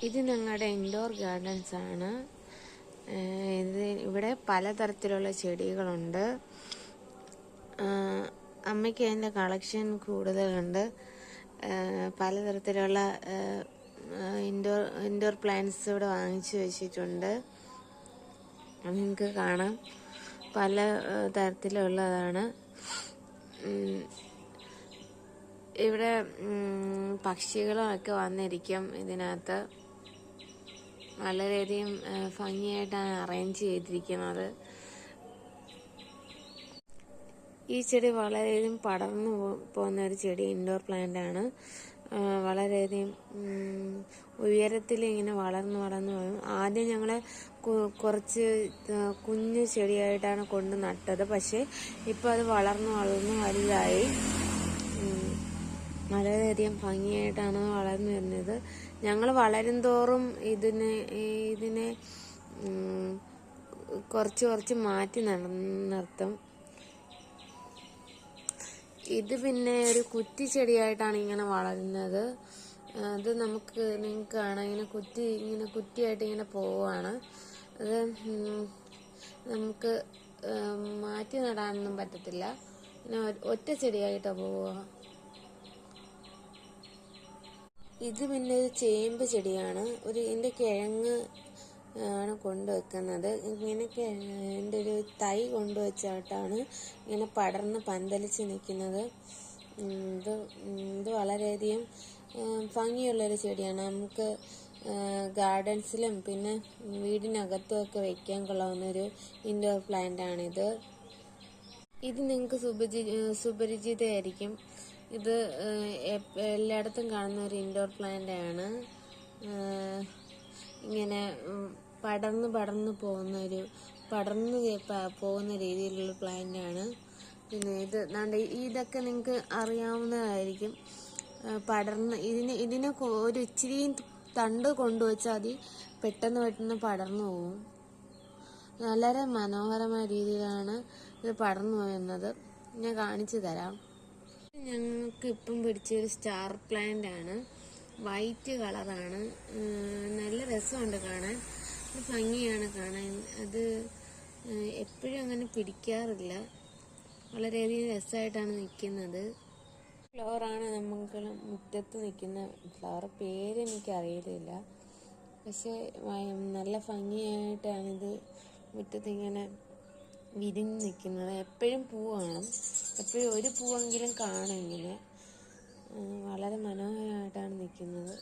ഇത് ഞങ്ങളുടെ indoor gardens ആണ്. ഇവിടെ പലതരത്തിലുള്ള ചെടികളുണ്ട്. അമ്മയ്ക്ക് അതിൻ്റെ കളക്ഷൻ കൂടുതലുണ്ട്. പലതരത്തിലുള്ള ഇൻഡോർ പ്ലാന്റ്സ് ഇവിടെ വാങ്ങിച്ചു വെച്ചിട്ടുണ്ട്. നിങ്ങൾക്ക് കാണാം, പല തരത്തിലുള്ളതാണ്. ഇവിടെ പക്ഷികളൊക്കെ വന്നിരിക്കും. ഇതിനകത്ത് വളരെയധികം ഭംഗിയായിട്ടാണ് അറേഞ്ച് ചെയ്തിരിക്കുന്നത്. ഈ ചെടി വളരെയധികം പടർന്നു പോകുന്ന ഒരു ചെടി, ഇൻഡോർ പ്ലാന്റ് ആണ്. വളരെയധികം ഉയരത്തിൽ ഇങ്ങനെ വളർന്നു പോകും. ആദ്യം ഞങ്ങൾ കുറച്ച് കുഞ്ഞു ചെടിയായിട്ടാണ് കൊണ്ട് നട്ടത്. പക്ഷേ ഇപ്പോൾ അത് വളർന്നു വലുതായി. വളരെയധികം ഭംഗിയായിട്ടാണ് വളർന്നു വരുന്നത്. ഞങ്ങൾ വളരും തോറും ഇതിനെ കുറച്ച് മാറ്റി നിർത്തും. ഇത് പിന്നെ ഒരു കുറ്റി ചെടിയായിട്ടാണ് ഇങ്ങനെ വളരുന്നത്. അത് നിങ്ങൾക്ക് കാണാം, ഇങ്ങനെ കുറ്റിയായിട്ട് ഇങ്ങനെ പോവാണ്. അത് നമുക്ക് മാറ്റി നടാനൊന്നും പറ്റത്തില്ല. ഇങ്ങനെ ഒറ്റ ചെടിയായിട്ടാണ് പോവുക. ഇത് പിന്നെ ഒരു ചേമ്പ് ചെടിയാണ്. ഇതിൻ്റെ കിഴങ്ങ് ആണ് കൊണ്ടുവെക്കുന്നത്. ഇതിൻ്റെ ഒരു തൈ കൊണ്ടുവച്ചായിട്ടാണ് ഇങ്ങനെ പടർന്ന് പന്തലിച്ച് നിൽക്കുന്നത്. ഇത് വളരെയധികം ഭംഗിയുള്ളൊരു ചെടിയാണ്. നമുക്ക് ഗാർഡൻസിലും പിന്നെ വീടിനകത്തും ഒക്കെ വെക്കാൻ കൊള്ളാവുന്നൊരു ഇൻഡോർ പ്ലാന്റ് ആണിത്. ഇത് നിങ്ങൾക്ക് സുപരിചിതമായിരിക്കും. ഇത് എല്ലായിടത്തും കാണുന്ന ഒരു ഇൻഡോർ പ്ലാന്റ് ആണ്. ഇങ്ങനെ പടർന്ന് പോകുന്ന രീതിയിലുള്ള പ്ലാന്റ് ആണ്. പിന്നെ ഇതൊക്കെ നിങ്ങൾക്ക് അറിയാവുന്നതായിരിക്കും. ഇതിനെ ഒരു ഇച്ചിരി തണ്ട് കൊണ്ടുവച്ചാൽ മതി, പെട്ടെന്ന് പടർന്നു പോകും. വളരെ മനോഹരമായ രീതിയിലാണ് ഇത് പടർന്നു പോകുന്നത്. ഞാൻ കാണിച്ചു തരാം. ഞങ്ങൾക്ക് ഇപ്പം പിടിച്ചൊരു സ്റ്റാർ പ്ലാന്റ് ആണ്. വൈറ്റ് കളറാണ്. നല്ല രസമുണ്ട് കാണാൻ, ഭംഗിയാണ് കാണാൻ. അത് എപ്പോഴും അങ്ങനെ പിടിക്കാറില്ല. വളരെയധികം രസമായിട്ടാണ് നിൽക്കുന്നത്. ഫ്ലവറാണ് നമുക്ക് മുറ്റത്ത് നിൽക്കുന്ന ഫ്ലവർ. പേര് എനിക്കറിയില്ല, പക്ഷെ നല്ല ഭംഗിയായിട്ടാണിത് മുറ്റത്ത് ഇങ്ങനെ വിരിഞ്ഞ് നിൽക്കുന്നത്. എപ്പോഴും പൂ കാണും, എപ്പോഴും ഒരു പൂവെങ്കിലും കാണും. ഇങ്ങനെ വളരെ മനോഹരമായിട്ടാണ് നിൽക്കുന്നത്.